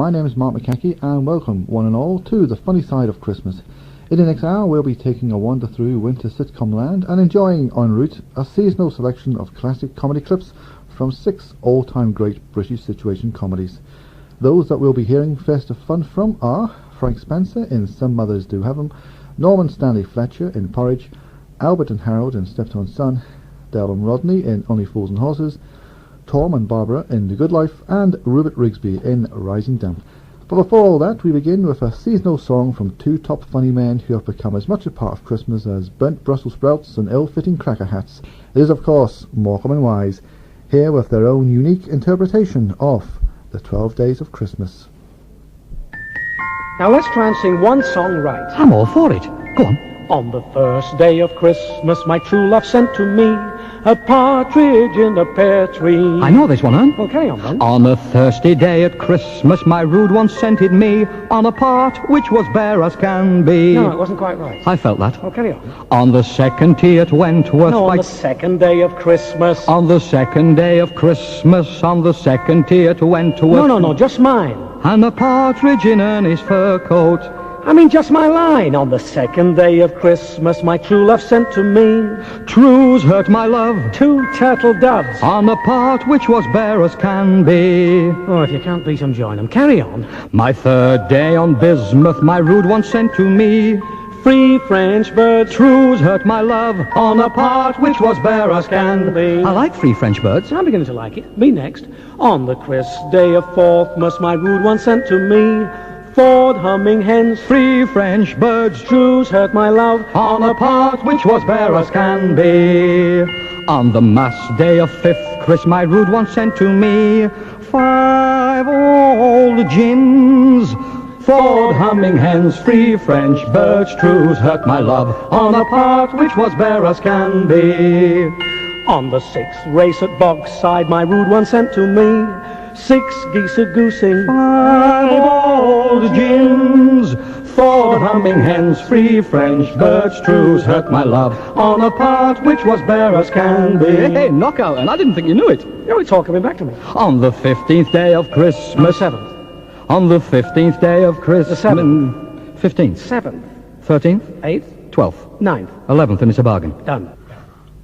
my name is Mark McCaighey and welcome one and all to the funny side of Christmas. In the next hour we'll be taking a wander through winter sitcom land and enjoying en route a seasonal selection of classic comedy clips from 6 all-time great British situation comedies. Those that we'll be hearing festive fun from are Frank Spencer in Some Mothers Do Have 'Em, Norman Stanley Fletcher in Porridge, Albert and Harold in Steptoe's Son, Dale and Rodney in Only Fools and Horses, Tom and Barbara in The Good Life, and Rupert Rigsby in Rising Damp. But before all that, we begin with a seasonal song from 2 top funny men who have become as much a part of Christmas as burnt Brussels sprouts and ill-fitting cracker hats. It is, of course, Morecambe and Wise, here with their own unique interpretation of the 12 Days of Christmas. Now let's try and sing one song right. I'm all for it. Go on. On the first day of Christmas, my true love sent to me a partridge in a pear tree. I know this one, Anne. Well, carry on then. On a thirsty day at Christmas, my rude one scented me on a part which was bare as can be. No, it wasn't quite right. I felt that. Well, carry on. On the second tee at Wentworth... No, on the second day of Christmas. On the second day of Christmas, on the second tee at Wentworth... No, just mine. And a partridge in Ernie's fur coat. I mean, just my line. On the second day of Christmas, my true love sent to me Trues hurt my love 2 turtle doves on a part which was bare as can be. Oh, if you can't beat 'em, join 'em. Carry on. My third day on Bismuth, my rude one sent to me 3 French birds. Trues hurt my love on a part which was bare as can be. I like 3 French birds. I'm beginning to like it. Me next. On the crisp day of Forthmas, my rude one sent to me 4 humming hens. 3 French birds. Trues hurt my love on a part which was bare as can be. On the mass day of 5th Chris, my rude one sent to me 5 old gins, 4 humming hens, 3 French birds. Trues hurt my love on a part which was bare as can be. On the 6th race at Bogside, my rude one sent to me 6 geese a-goosing, 5 old gins, 4 humming hens, 3 French birds. Trues hurt my love on a part which was bare as can be. Hey, knockout, and I didn't think you knew it. It's all coming back to me. On the 15th day of Christmas... The 7th. On the 15th day of Christmas... The 7th. 15th. 7th. 13th. 8th. 12th. 9th. 11th, and it's a bargain. Done.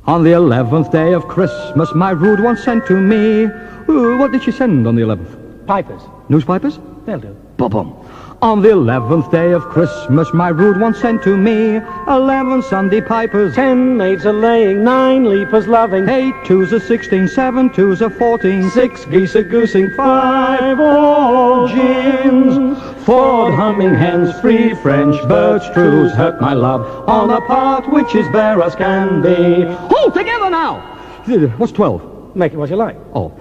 On the 11th day of Christmas, my rude one sent to me... what did she send on the 11th? Pipers. Newspipers? They'll do. Bum. On the 11th day of Christmas, my rude one sent to me 11 Sunday pipers, 10 maids a-laying, 9 leapers loving, 8 twos a 16, 7 twos a 14, 6 geese a-goosing, 5 old gins, 4 humming hens, 3 French birds. Trues hurt my love on a part which is bare as can be. Hold together now! What's 12? Make it what you like. Oh.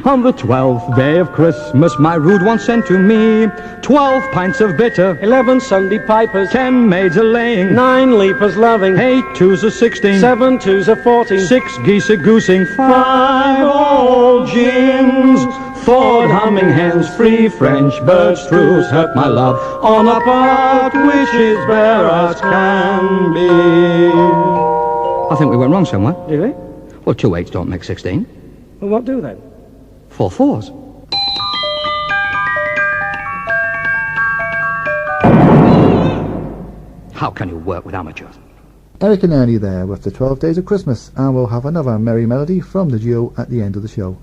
On the 12th day of Christmas, my rude one sent to me 12 pints of bitter, 11 Sunday pipers, 10 maids a-laying, 9 leapers loving, 8 twos a 16, 7 twos a 14, 6 geese a-goosing, 5 old gins, 4 humming hens, 3 French birds. Trues hurt my love on a part which is bare as can be. I think we went wrong somewhere. Did we? Well, 2 8s don't make 16. Well, what do then? 4 4s. How can you work with amateurs? Eric and Ernie there with the 12 Days of Christmas, and we'll have another merry melody from the duo at the end of the show.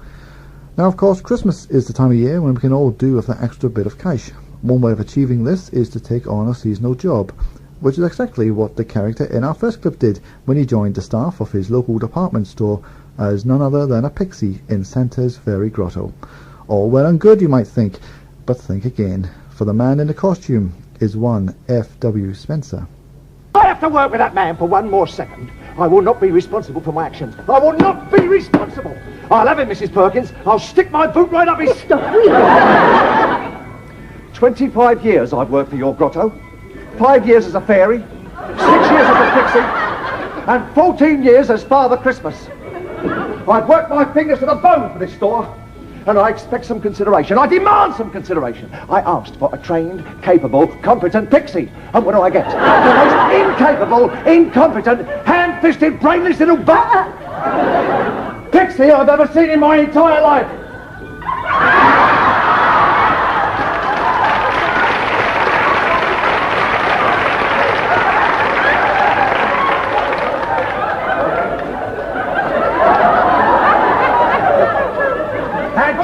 Now, of course, Christmas is the time of year when we can all do with that extra bit of cash. One way of achieving this is to take on a seasonal job, which is exactly what the character in our first clip did when he joined the staff of his local department store as none other than a pixie in Santa's very grotto. All well and good, you might think, but think again, for the man in the costume is one F.W. Spencer. I have to work with that man for one more second. I will not be responsible for my actions. I will not be responsible. I'll have it, Mrs. Perkins. I'll stick my boot right up his... 25 years I've worked for your grotto. 5 years as a fairy, 6 years as a pixie, and 14 years as Father Christmas. I've worked my fingers to the bone for this store, and I expect some consideration. I demand some consideration. I asked for a trained, capable, competent pixie, and what do I get? The most incapable, incompetent, hand-fisted, brainless little pixie I've ever seen in my entire life.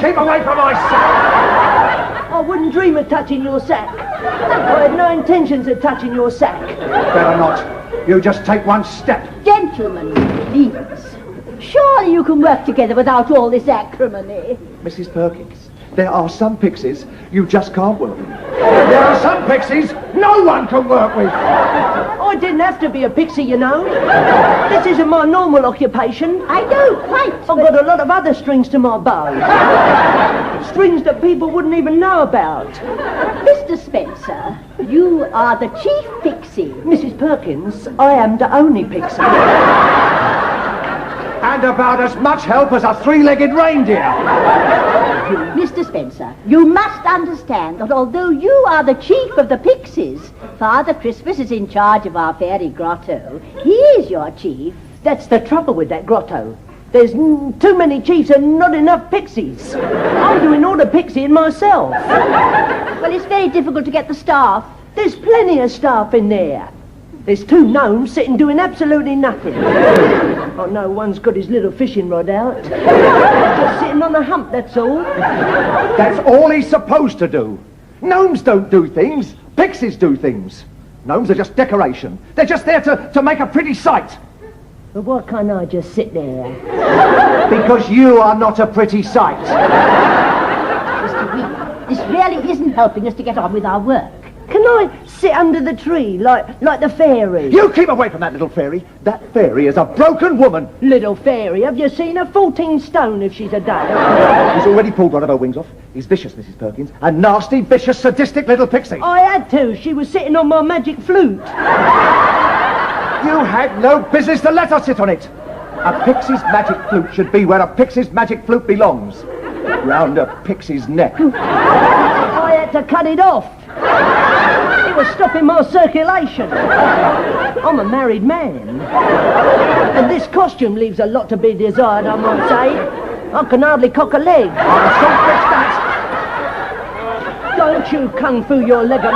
keep away from my sack! I wouldn't dream of touching your sack. I had no intentions of touching your sack. Better not. You just take one step. Gentlemen, please. Surely you can work together without all this acrimony. Mrs. Perkins, there are some pixies you just can't work with. There are some pixies no one can work with. I didn't have to be a pixie, you know. This isn't my normal occupation. I know, quite. I've got a lot of other strings to my bow. Strings that people wouldn't even know about. Mr. Spencer, you are the chief pixie. Mrs. Perkins, I am the only pixie. And about as much help as a three-legged reindeer. Mr. Spencer, you must understand that although you are the chief of the Pixies, Father Christmas is in charge of our fairy grotto. He is your chief. That's the trouble with that grotto. There's too many chiefs and not enough pixies. I'm doing all the pixieing myself. Well, it's very difficult to get the staff. There's plenty of staff in there. There's two gnomes sitting doing absolutely nothing. Oh no, one's got his little fishing rod out. Just sitting on a hump, that's all. That's all he's supposed to do. Gnomes don't do things. Pixies do things. Gnomes are just decoration. They're just there to make a pretty sight. But why can't I just sit there? Because you are not a pretty sight. Mr. Wheeler, this really isn't helping us to get on with our work. Can I sit under the tree like the fairy? You keep away from that little fairy. That fairy is a broken woman. Little fairy, have you seen her? 14 stone if she's a day. He's already pulled one of her wings off. He's vicious, Mrs. Perkins. A nasty, vicious, sadistic little pixie. I had to. She was sitting on my magic flute. You had no business to let her sit on it. A pixie's magic flute should be where a pixie's magic flute belongs. Round a pixie's neck. I had to cut it off. It was stopping my circulation. I'm a married man. And this costume leaves a lot to be desired, I might say. I can hardly cock a leg. Don't you kung fu your leg at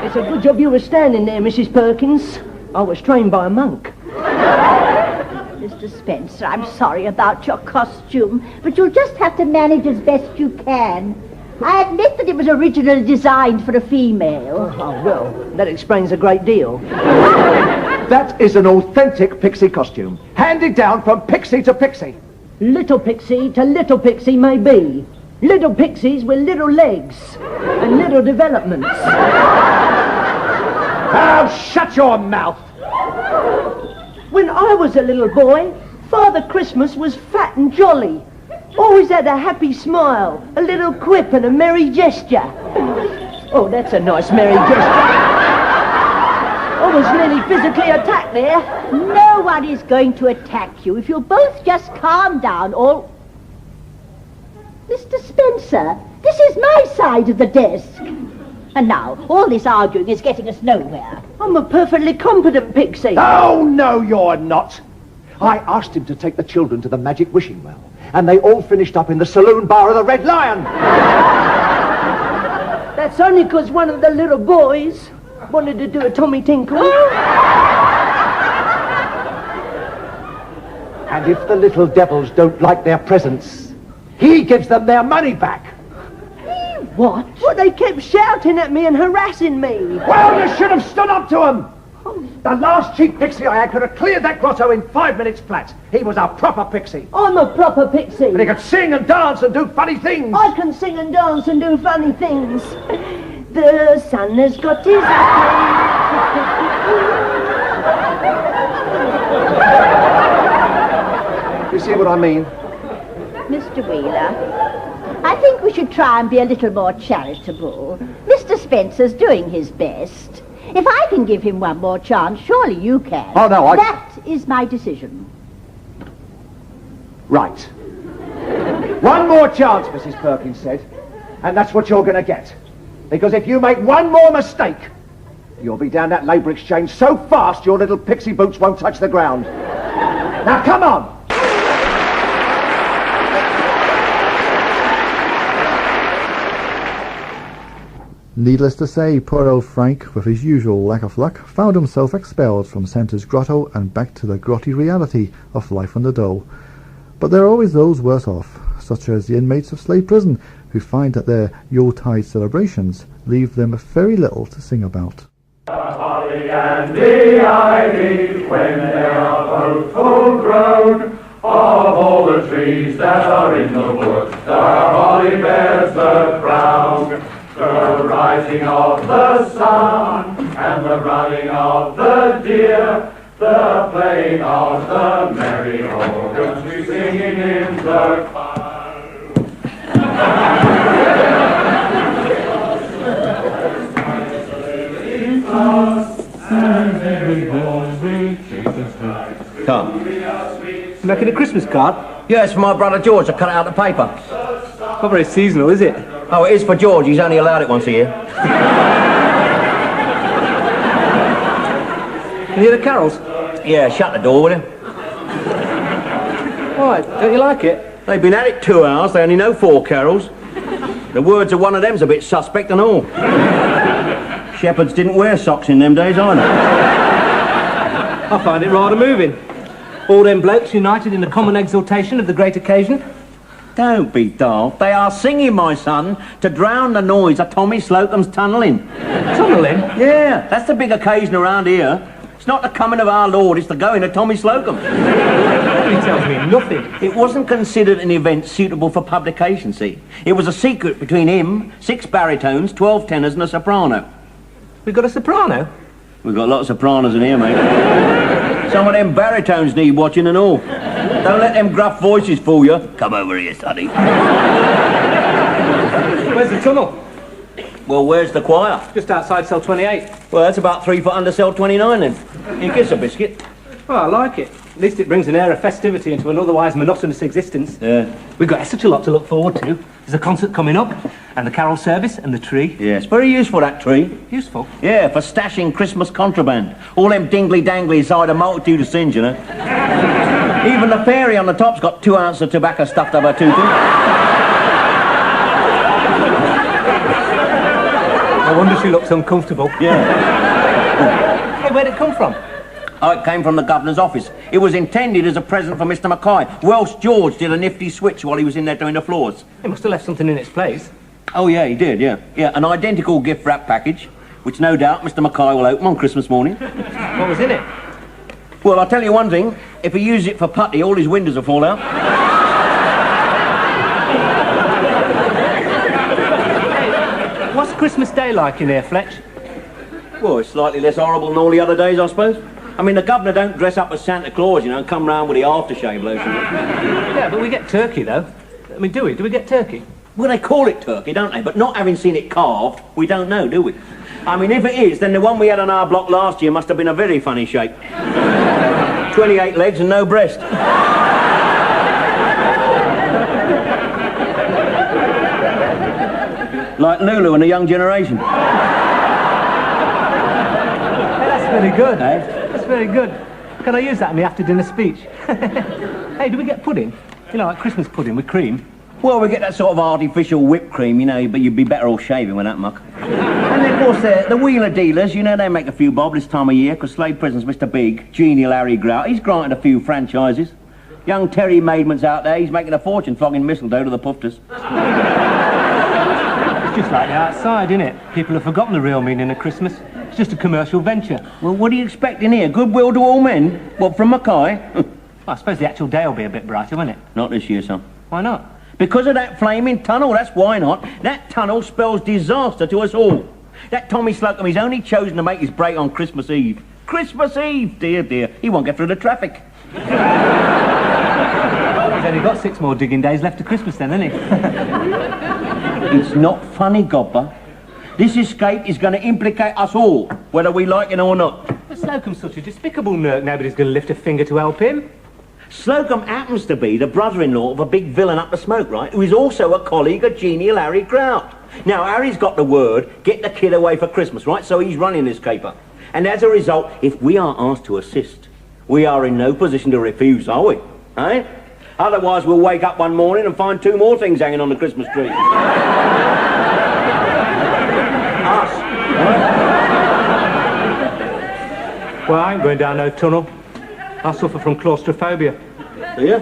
me. It's a good job you were standing there, Mrs. Perkins. I was trained by a monk. Mr. Spencer, I'm sorry about your costume, but you'll just have to manage as best you can. I admit that it was originally designed for a female. Oh, well, that explains a great deal. That is an authentic pixie costume, handed down from pixie to pixie. Little pixie to little pixie may be. Little pixies with little legs and little developments. Now shut your mouth. When I was a little boy, Father Christmas was fat and jolly. Always had a happy smile, a little quip and a merry gesture. Oh, that's a nice merry gesture. I was nearly physically attacked there. No one is going to attack you if you'll both just calm down or... Mr. Spencer, this is my side of the desk. And now, all this arguing is getting us nowhere. I'm a perfectly competent pixie. Oh, no, you're not. I asked him to take the children to the magic wishing well, and they all finished up in the saloon bar of the Red Lion. That's only because one of the little boys wanted to do a Tommy Tinkle. And if the little devils don't like their presents, he gives them their money back. What? Well, they kept shouting at me and harassing me. Well, you should have stood up to them. The last cheap pixie I had could have cleared that grotto in 5 minutes flat. He was a proper pixie. I'm a proper pixie. And he could sing and dance and do funny things. I can sing and dance and do funny things. The sun has got his apple. You see what I mean? Mr. Wheeler, I think we should try and be a little more charitable. Mr. Spencer's doing his best. If I can give him one more chance, surely you can. Oh, no, That is my decision. Right. One more chance, Mrs. Perkins said. And that's what you're going to get. Because if you make one more mistake, you'll be down that labour exchange so fast your little pixie boots won't touch the ground. Now, come on. Needless to say, poor old Frank, with his usual lack of luck, found himself expelled from Santa's grotto and back to the grotty reality of life on the dole. But there are always those worse off. such as the inmates of Slade Prison, who find that their Yuletide celebrations leave them very little to sing about. The holly and the ivy, when they are both full grown, of all the trees that are in the wood, the holly bears the crown. The rising of the sun, and the running of the deer, the playing of the merry organs, we singing in the choir. Come. Making a Christmas card? Yeah, it's for my brother George. I cut it out of the paper. Not very seasonal, is it? Oh, it is for George. He's only allowed it once a year. Can you hear the carols? Yeah, shut the door, will you? Why, don't you like it? They've been at it 2 hours. They only know 4 carols. The words of one of them's a bit suspect and all. Shepherds didn't wear socks in them days either. I find it rather moving. All them blokes united in the common exultation of the great occasion. Don't be daft. They are singing, my son, to drown the noise of Tommy Slocum's tunnelling. Tunnelling? Yeah, that's the big occasion around here. It's not the coming of our Lord, it's the going of Tommy Slocum. He tells me nothing. It wasn't considered an event suitable for publication, see. It was a secret between him, 6 baritones, 12 tenors and a soprano. We've got a soprano? We've got lots of sopranos in here, mate. Some of them baritones need watching and all. Don't let them gruff voices fool you. Come over here, sonny. Where's the tunnel? Well, where's the choir? Just outside cell 28. Well, that's about 3 foot under cell 29 then. You kiss a biscuit. Well, I like it. At least it brings an air of festivity into an otherwise monotonous existence. Yeah. We've got such a lot to look forward to. There's a concert coming up, and the carol service, and the tree. Yeah, it's very useful, that tree. Useful? Yeah, for stashing Christmas contraband. All them dingly-danglies hide a multitude of sins, you know. Even the fairy on the top's got 2 ounces of tobacco stuffed up her tooth. No wonder she looks uncomfortable. Yeah. Hey, where'd it come from? Oh, it came from the governor's office. It was intended as a present for Mr. McCaighey. Welsh George did a nifty switch while he was in there doing the floors. He must have left something in its place. Oh, yeah, he did, yeah. Yeah, an identical gift wrap package, which no doubt Mr. McCaighey will open on Christmas morning. What was in it? Well, I'll tell you one thing. If he uses it for putty, all his windows will fall out. Hey, what's Christmas Day like in here, Fletch? Well, it's slightly less horrible than all the other days, I suppose. I mean, the governor don't dress up as Santa Claus, you know, and come round with the aftershave lotion. Yeah, but we get turkey, though. I mean, do we? Do we get turkey? Well, they call it turkey, don't they? But not having seen it carved, we don't know, do we? I mean, if it is, then the one we had on our block last year must have been a very funny shape. 28 legs and no breast. Like Lulu and the young generation. Hey, that's very good. Eh? That's very good. Can I use that in my after-dinner speech? Hey, do we get pudding? You know, like Christmas pudding with cream? Well, we get that sort of artificial whipped cream, you know, but you'd be better off shaving with that muck. And then, of course, the wheeler dealers, you know, they make a few bob this time of year, because Slade Prison's Mr. Big, genial Harry Grout, he's granted a few franchises. Young Terry Maidment's out there, he's making a fortune flogging mistletoe to the pufters. It's just like the outside, isn't it? People have forgotten the real meaning of Christmas. It's just a commercial venture. Well, what do you expect in here? Goodwill to all men? What, from Mackay? Well, I suppose the actual day will be a bit brighter, won't it? Not this year, son. Why not? Because of that flaming tunnel, that's why not. That tunnel spells disaster to us all. That Tommy Slocum, he's only chosen to make his break on Christmas Eve. Christmas Eve, dear, dear. He won't get through the traffic. He's only got 6 more digging days left to Christmas then, hasn't he? It's not funny, Gobber. This escape is going to implicate us all, whether we like it or not. But Slocum's such a despicable nerk, nobody's going to lift a finger to help him. Slocum happens to be the brother-in-law of a big villain up the smoke, right, who is also a colleague of genial Harry Grout. Now, Harry's got the word, get the kid away for Christmas, right, so he's running this caper. And as a result, if we are asked to assist, we are in no position to refuse, are we? Eh? Otherwise, we'll wake up one morning and find 2 more things hanging on the Christmas tree. Us. Well, I ain't going down no tunnel. I suffer from claustrophobia. Do you?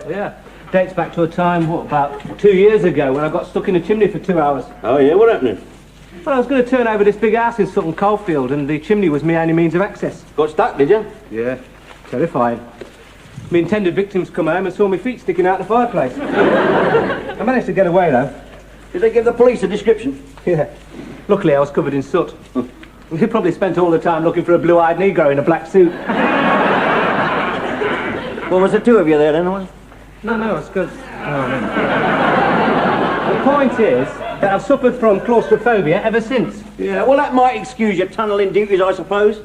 Yeah. Dates back to a time, what, about 2 years ago when I got stuck in a chimney for 2 hours. Oh, yeah? What happened? Well, I was going to turn over this big house in Sutton Coldfield and the chimney was my only means of access. Got stuck, did you? Yeah, terrifying. My intended victims come home and saw my feet sticking out the fireplace. I managed to get away, though. Did they give the police a description? Yeah. Luckily, I was covered in soot. They probably spent all the time looking for a blue-eyed Negro in a black suit. Well, was there 2 of you there then, or what? No, it's good. The point is that I've suffered from claustrophobia ever since. Yeah, well, that might excuse your tunnelling duties, I suppose.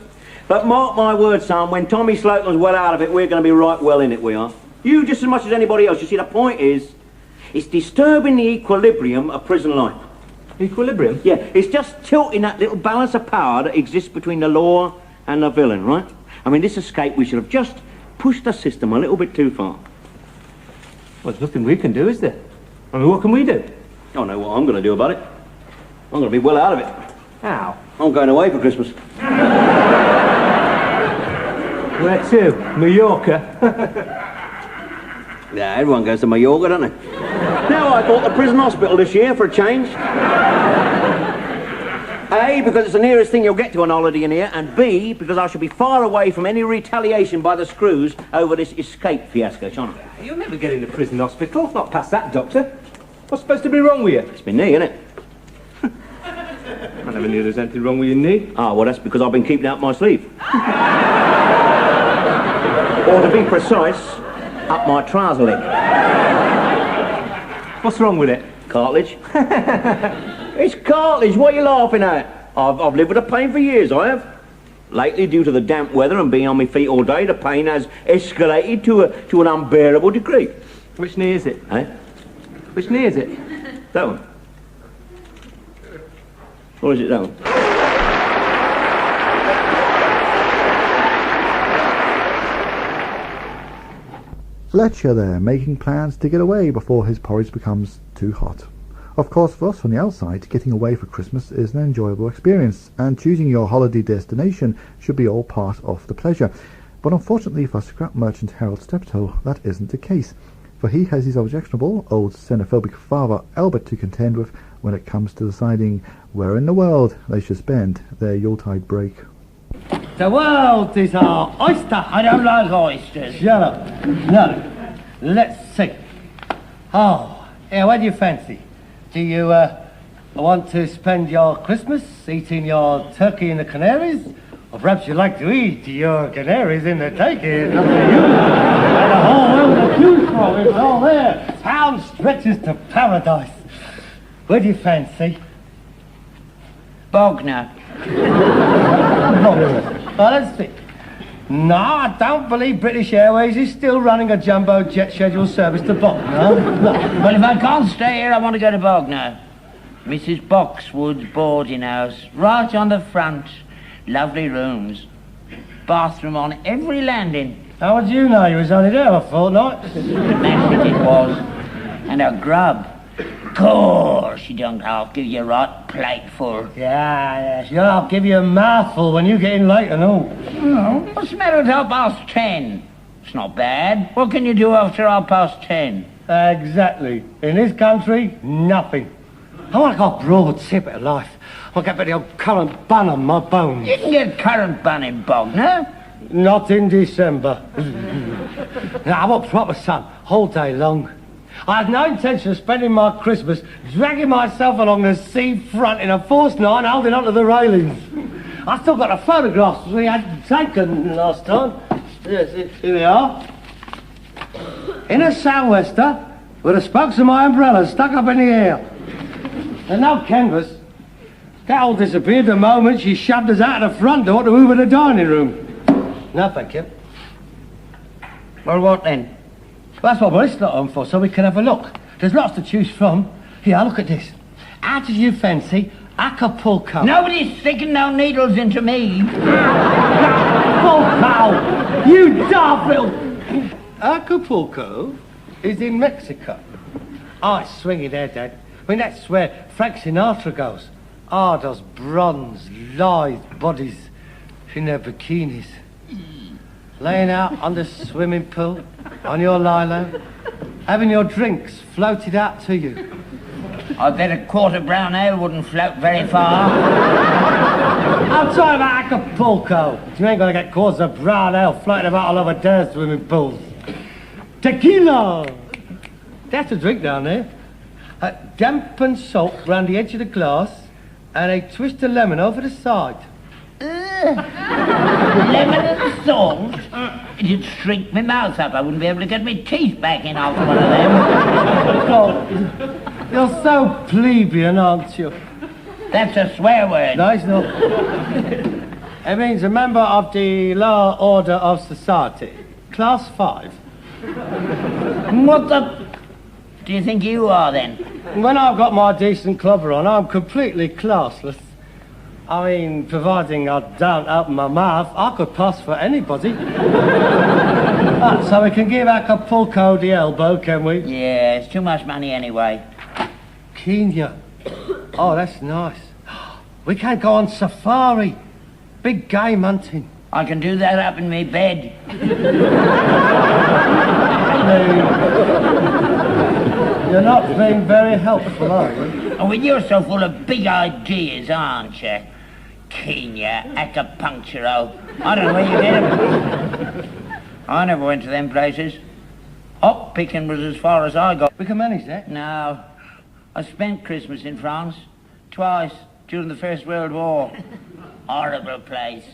But mark my words, son, when Tommy Slocum's well out of it, we're going to be right well in it, we are. You just as much as anybody else. You see, the point is, it's disturbing the equilibrium of prison life. Equilibrium? Yeah, it's just tilting that little balance of power that exists between the law and the villain, right? I mean, this escape, we should have just pushed the system a little bit too far. Well, there's nothing we can do, is there? I mean, what can we do? I know what I'm going to do about it. I'm going to be well out of it. How? I'm going away for Christmas. Where to? Mallorca? Yeah, everyone goes to Mallorca, don't they? Now, I bought the prison hospital this year for a change. A, because it's the nearest thing you'll get to an holiday in here, and B, because I shall be far away from any retaliation by the screws over this escape fiasco, shan't I? You'll never get into prison hospital, not past that, Doctor. What's supposed to be wrong with you? It's my knee, innit? I never knew there was anything wrong with your knee. Ah, well, that's because I've been keeping out my sleeve. Or to be precise, up my trouser leg. What's wrong with it? Cartilage. It's cartilage, what are you laughing at? I've lived with a pain for years, I have. Lately, due to the damp weather and being on my feet all day, the pain has escalated to an unbearable degree. Which knee is it? Eh? Which knee is it? That one. Or is it that one? Fletcher there, making plans to get away before his porridge becomes too hot. Of course, for us from the outside, getting away for Christmas is an enjoyable experience, and choosing your holiday destination should be all part of the pleasure. But unfortunately for scrap merchant Harold Steptoe, that isn't the case, for he has his objectionable old xenophobic father Albert to contend with when it comes to deciding where in the world they should spend their Yuletide break. The world is our oyster. I don't like oysters. Shut up. No. Let's see. Oh, yeah, what do you fancy? Do you want to spend your Christmas eating your turkey in the Canaries? Or perhaps you'd like to eat your canaries in the taking. It's up to you. And the whole world to choose from. It's all there. Town stretches to paradise. What do you fancy? Bognor. Well, let's see. No, I don't believe British Airways is still running a jumbo jet scheduled service to Bognor. No. Well, if I can't stay here, I want to go to Bognor. Mrs. Boxwood's boarding house, right on the front. Lovely rooms. Bathroom on every landing. How would you know? You was only there a fortnight. Magnet it was. And a grub. Course you don't. I'll give you a right plateful. Yeah, sure, I'll give you a mouthful when you get in late and all. Oh, what's the matter at 10:30? It's not bad. What can you do after 10:30? Exactly. In this country, nothing. I want to go broad tip of life. I want to get a bit of old currant bun on my bones. You can get currant bun in Bognor. Not in December. Now, I want proper sun, whole day long. I had no intention of spending my Christmas dragging myself along the sea front in a force 9 holding onto the railings. I still got the photographs we had taken last time. Yes, here we are. In a sou'wester with the spokes of my umbrella stuck up in the air. And no canvas. Carol disappeared the moment she shoved us out of the front door to move in the dining room. No, thank you. Well, what then? That's what we're not on for, so we can have a look. There's lots to choose from. Here, look at this. How did you fancy Acapulco? Nobody's sticking no needles into me. Acapulco! You darfield! Acapulco is in Mexico. Oh, it's swinging there, Dad. I mean, that's where Frank Sinatra goes. Ah, those bronze, lithe bodies in their bikinis. Laying out on the swimming pool, on your lilo, having your drinks floated out to you. I bet a quart of brown ale wouldn't float very far. I'm talking about Acapulco. You ain't gonna get quarts of brown ale floating about all over their swimming pools. Tequila! That's a drink down there. Dampened salt round the edge of the glass and a twist of lemon over the side. Lemon and salt? It'd shrink my mouth up. I wouldn't be able to get my teeth back in after one of them. God, you're so plebeian, aren't you? That's a swear word. No, it's not. It means a member of the Lower Order of Society. Class 5. What the... do you think you are, then? When I've got my decent clobber on, I'm completely classless. I mean, providing I don't open my mouth, I could pass for anybody. So we can give Acapulco the elbow, can we? Yeah, it's too much money anyway. Kenya. Oh, that's nice. We can go on safari. Big game hunting. I can do that up in my bed. You're not being very helpful, are you? Oh, well, you're so full of big ideas, aren't you? Kenya, acupuncture, I don't know where you get them. I never went to them places. Hop picking was as far as I got. We can manage that. No. I spent Christmas in France. Twice, during the First World War. Horrible place.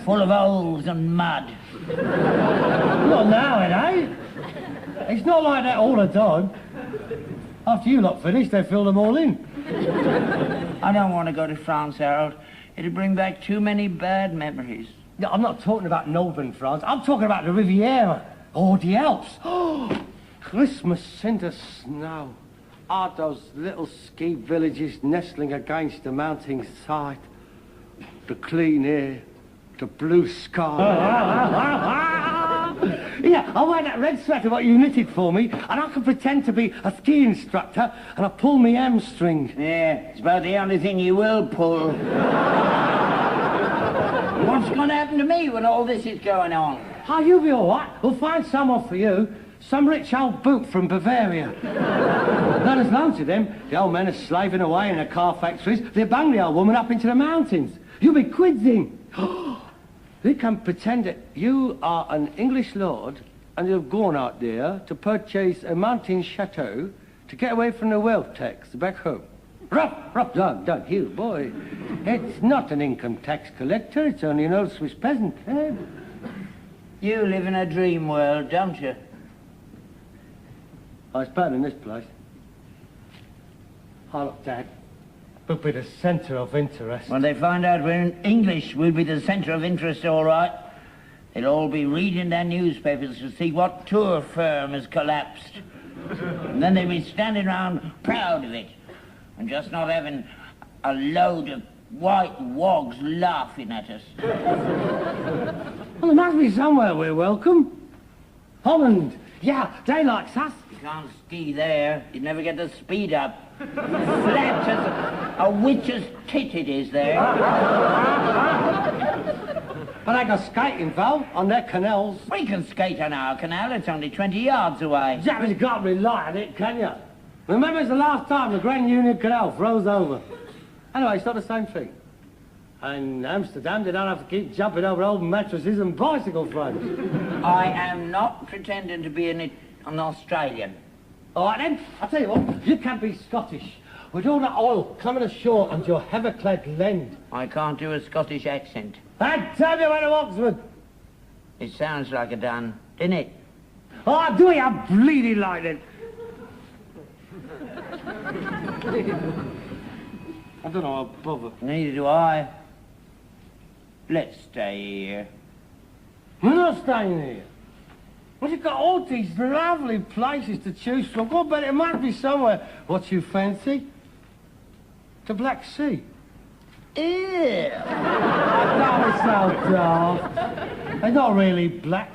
Full of holes and mud. Not now, it ain't. It's not like that all the time. After you lot finish, they fill them all in. I don't want to go to France, Harold. It'll bring back too many bad memories. No, I'm not talking about northern France. I'm talking about the Riviera or the Alps. Oh, Christmas in the snow. Are those little ski villages nestling against the mountain side? The clean air, the blue sky. Yeah, I'll wear that red sweater what you knitted for me, and I can pretend to be a ski instructor, and I'll pull me hamstring. Yeah, it's about the only thing you will pull. What's going to happen to me when all this is going on? Oh, you'll be all right. We'll find someone for you. Some rich old boot from Bavaria. Now, there's loads of them. The old men are slaving away in the car factories. They bang the old woman up into the mountains. You'll be quizzing. They can pretend that you are an English lord and you've gone out there to purchase a mountain chateau to get away from the wealth tax back home. Rough, don't you, boy. It's not an income tax collector, it's only an old Swiss peasant. Eh? You live in a dream world, don't you? Oh, it's better than this place. Oh, look, Dad. We'll be the centre of interest. When they find out we're in English, we'll be the centre of interest, all right. They'll all be reading their newspapers to see what tour firm has collapsed. And then they'll be standing around proud of it, and just not having a load of white wogs laughing at us. Well, there must be somewhere we're welcome. Holland. Yeah, they likes us. You can't ski there. You'd never get the speed up. Flat as a witch's tit it is there. But I got skating, Val, on their canals. We can skate on our canal. It's only 20 yards away. Yeah, but you can't rely on it, can you? Remember, it's the last time the Grand Union Canal froze over. Anyway, it's not the same thing. In Amsterdam, they don't have to keep jumping over old mattresses and bicycle frames. I am not pretending to be an Australian. All right, then. I'll tell you what, you can be Scottish. With all that oil coming ashore onto your heather-clad land. I can't do a Scottish accent. I'd tell you went to Oxford. It sounds like a done, didn't it? Oh, do you bleeding like it? I don't know, I'll bother. Neither do I. Let's stay here. We're not staying here. Well, you've got all these lovely places to choose from. God, but it might be somewhere. What you fancy? The Black Sea. Ew. That was so daft. They're not really black.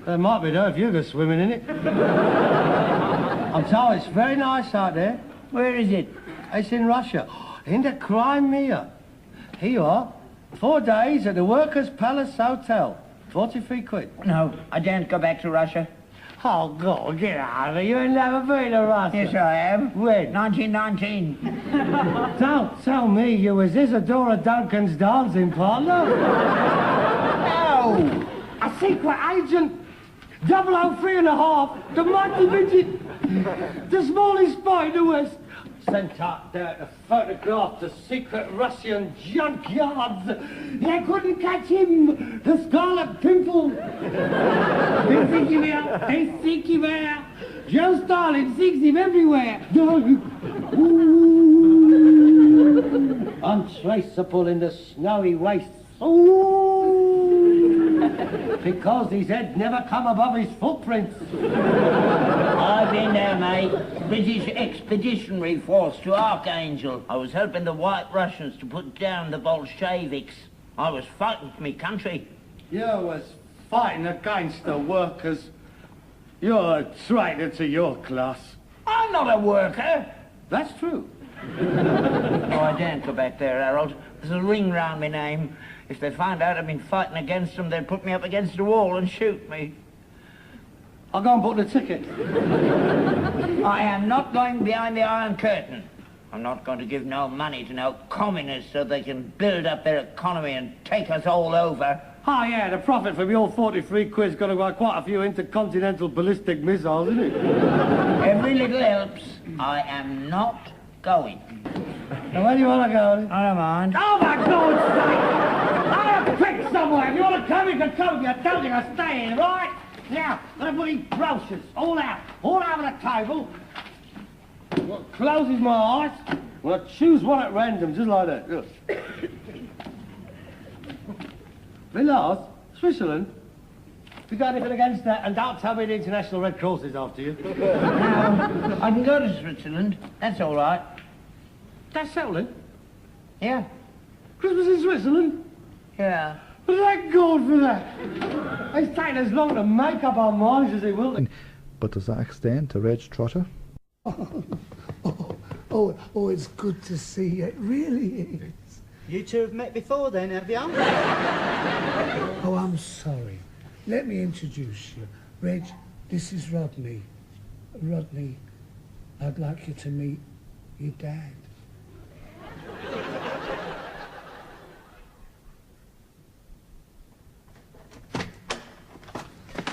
There might be though if you go swimming in it. I'm told it's very nice out there. Where is it? It's in Russia. In the Crimea. Here you are. 4 days at the Workers' Palace Hotel. 43 quid. No, I daren't go back to Russia. Oh, God, get out of here. You ain't never been to Russia. Yes, I have. When? 1919. Don't tell me you was Isadora Duncan's dancing partner. No! A secret agent. 003½. The mighty midget. The smallest spy in the West. Sent out there to photograph the secret Russian junkyards. They couldn't catch him. The Scarlet Pimple. They think him out. They think him out. Joe Stalin seeks him everywhere. Untraceable in the snowy wastes. Because his head never come above his footprints. I've been there, mate. British Expeditionary Force to Archangel. I was helping the White Russians to put down the Bolsheviks. I was fighting for me country. You was fighting against the workers. You're a traitor to your class. I'm not a worker. That's true. Oh, I daren't go back there, Harold. There's a ring round my name. If they found out I'd been fighting against them, they'd put me up against the wall and shoot me. I'll go and book the ticket. I am not going behind the Iron Curtain. I'm not going to give no money to no communists so they can build up their economy and take us all over. Oh, yeah, the profit from your 43 quid's got to buy quite a few intercontinental ballistic missiles, isn't it? Every little helps. I am not going. Now, where do you want to go? I don't mind. Oh, my God's sake! I have picked somewhere. If you want to come, you can come. You don't think I stay in, right? Now, I'm going to put these brochures all over the table. What closes my eyes? Well, I choose one at random, just like that. Look. Villars, Switzerland. If you got anything against that, and don't tell me the International Red Cross is after you. No, I can go to Switzerland. That's all right. That's settling. Yeah. Christmas in Switzerland? Yeah. But thank God for that. It's taken as long to make up our minds as it will. But does that extend to Reg Trotter? Oh, it's good to see you. It really is. You two have met before then, have you? Oh, I'm sorry. Let me introduce you. Reg, this is Rodney. Rodney, I'd like you to meet your dad.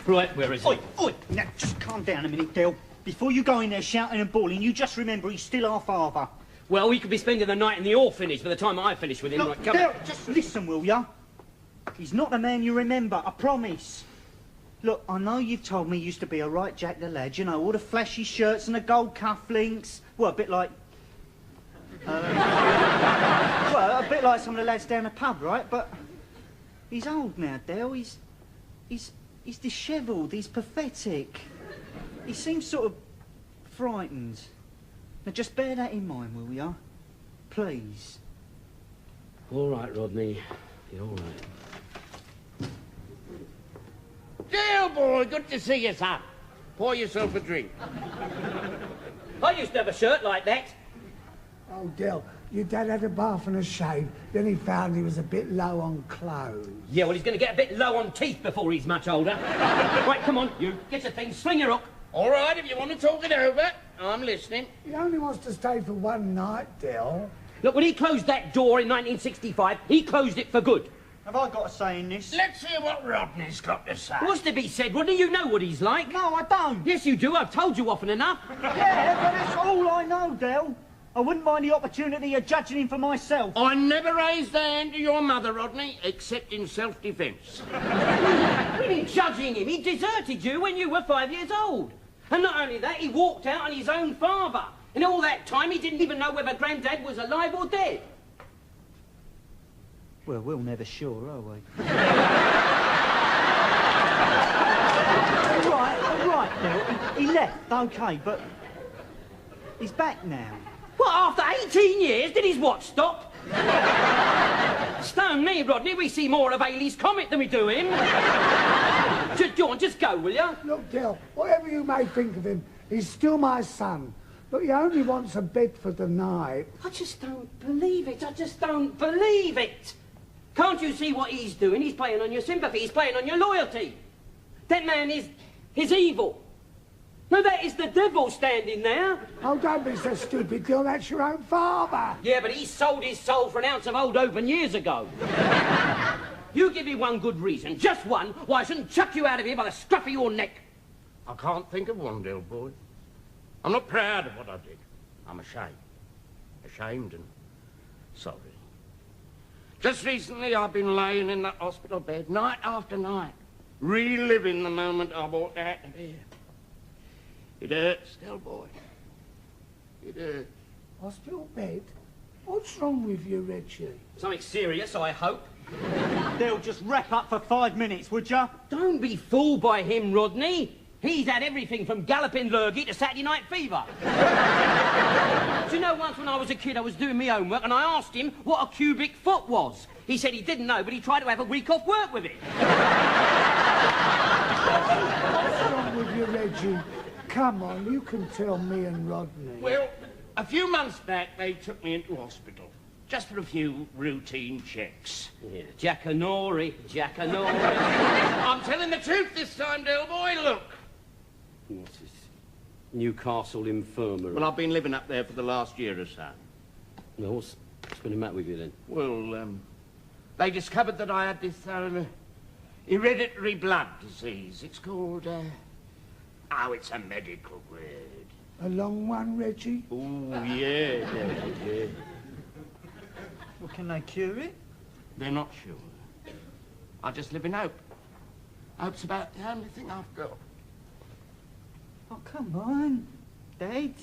Right, where is he? Oi, oi! Now, just calm down a minute, Del. Before you go in there shouting and bawling, you just remember he's still our father. Well, we could be spending the night in the orphanage by the time I finish with him. Look, Right, come Del, on. just listen, will ya? He's not the man you remember, I promise. Look, I know you've told me he used to be a right Jack the Lad, you know, all the flashy shirts and the gold cufflinks. Well, a bit like... well, a bit like some of the lads down the pub, right? But he's old now, Del. He's dishevelled, he's pathetic. He seems sort of frightened. Now, just bear that in mind, will ya? Please. All right, Rodney. You're all right. Dear boy, good to see you, son. Pour yourself a drink. I used to have a shirt like that. Oh, Del, your dad had a bath and a shave, then he found he was a bit low on clothes. Yeah, well, he's going to get a bit low on teeth before he's much older. Right, come on, you. Get your things, sling your hook. All right, if you want to talk it over, I'm listening. He only wants to stay for one night, Del. Look, when he closed that door in 1965, he closed it for good. Have I got a say in this? Let's hear what Rodney's got to say. What's to be said, Rodney? You know what he's like. No, I don't. Yes, you do. I've told you often enough. Yeah, but that's all I know, Del. I wouldn't mind the opportunity of judging him for myself. I never raised a hand to your mother, Rodney, except in self-defence. What do you mean judging him? He deserted you when you were 5 years old. And not only that, he walked out on his own father. In all that time, he didn't even know whether Grandad was alive or dead. Well, we're never sure, are we? all right, Del. He left, okay, but he's back now. What, after 18 years, did his watch stop? Stone me, Rodney, we see more of Halley's Comet than we do him. Just go, will you? Look, Del, whatever you may think of him, he's still my son. Look, he only wants a bed for the night. I just don't believe it. I just don't believe it. Can't you see what he's doing? He's playing on your sympathy. He's playing on your loyalty. That man is evil. No, that is the devil standing there. Oh, don't be so stupid, Bill. That's your own father. Yeah, but he sold his soul for an ounce of old open years ago. You give me one good reason, just one, why I shouldn't chuck you out of here by the scruff of your neck. I can't think of one, dear boy. I'm not proud of what I did. I'm ashamed. Ashamed and sorry. Just recently I've been laying in that hospital bed night after night, reliving the moment I walked out of here. It hurts, dear boy. It hurts. Hospital bed? What's wrong with you, Reggie? Something serious, I hope. They'll just wrap up for 5 minutes, would ya? Don't be fooled by him, Rodney. He's had everything from galloping lurgy to Saturday Night Fever. Do you know, once when I was a kid, I was doing my homework and I asked him what a cubic foot was. He said he didn't know, but he tried to have a week off work with it. What's wrong with you, Reggie? Come on, you can tell me and Rodney. Well, a few months back they took me into hospital. Just for a few routine checks. Yeah, Jackanori. I'm telling the truth this time, dear boy, look. What's this? Newcastle Infirmary. Well, I've been living up there for the last year or so. Well, what's been the matter with you then? Well, they discovered that I had this hereditary blood disease. It's called, oh, it's a medical word. A long one, Reggie? Oh, yeah. Well, can they cure it? They're not sure. I just live in hope. Hope's about the only thing I've got. Oh, come on, Dad.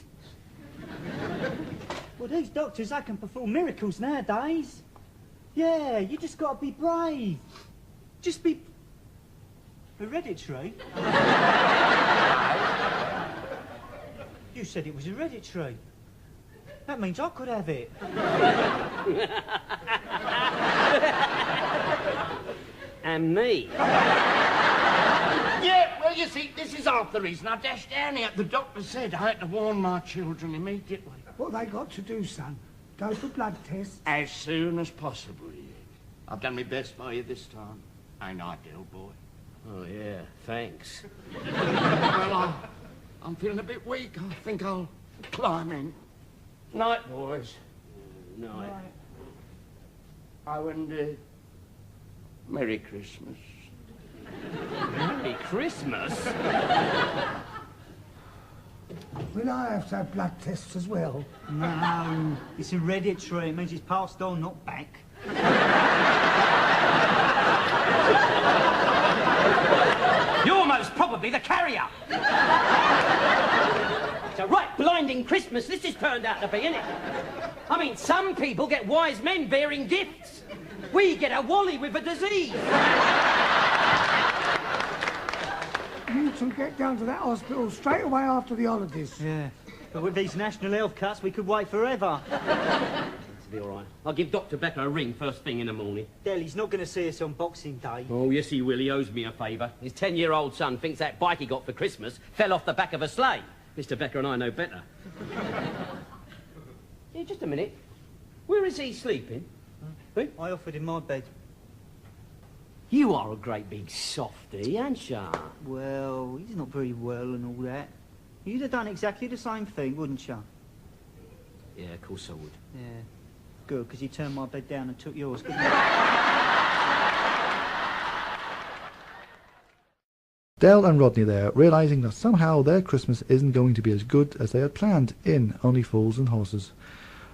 Well, these doctors, they can perform miracles nowadays. Yeah, you just got to be brave. Just be... hereditary? You said it was hereditary. That means I could have it. And me. Yeah, well, you see, this is half the reason I dashed down here. The doctor said I had to warn my children immediately. What they got to do, son? Go for blood tests? As soon as possible, yeah. I've done my best by you this time. Ain't I, dear boy? Oh, yeah, thanks. Well, I'm feeling a bit weak. I think I'll climb in. Night, boys. Night. Oh, and, Merry Christmas. Merry Christmas? Will I have to have blood tests as well? No, it's hereditary. It means it's passed on, not back. You're most probably the carrier. It's a right blinding Christmas this has turned out to be, isn't it? I mean, some people get wise men bearing gifts. We get a wally with a disease. You two get down to that hospital straight away after the holidays. Yeah, but with these national health cuts, we could wait forever. It'll be all right. I'll give Dr. Becker a ring first thing in the morning. Dell, he's not going to see us on Boxing Day. Oh, yes, he will. He owes me a favour. His 10-year-old son thinks that bike he got for Christmas fell off the back of a sleigh. Mr. Becker and I know better. Yeah, just a minute. Where is he sleeping? I offered him my bed. You are a great big softy, aren't ya? Well, he's not very well and all that. You'd have done exactly the same thing, wouldn't you? Yeah, of course I would. Yeah. Good, because he turned my bed down and took yours. Dell and Rodney there, realising that somehow their Christmas isn't going to be as good as they had planned in Only Fools and Horses.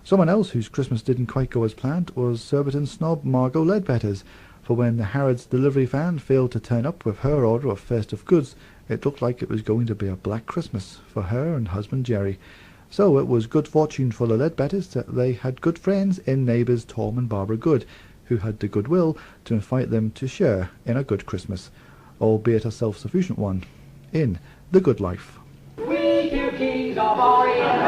Someone else whose Christmas didn't quite go as planned was Surbiton snob Margo Ledbetter's, for when the Harrods delivery van failed to turn up with her order of festive goods, it looked like it was going to be a black Christmas for her and husband Jerry. So it was good fortune for the Ledbetters that they had good friends in neighbours Tom and Barbara Good, who had the goodwill to invite them to share in a good Christmas, albeit a self-sufficient one, in the good life. We two kings of Orient,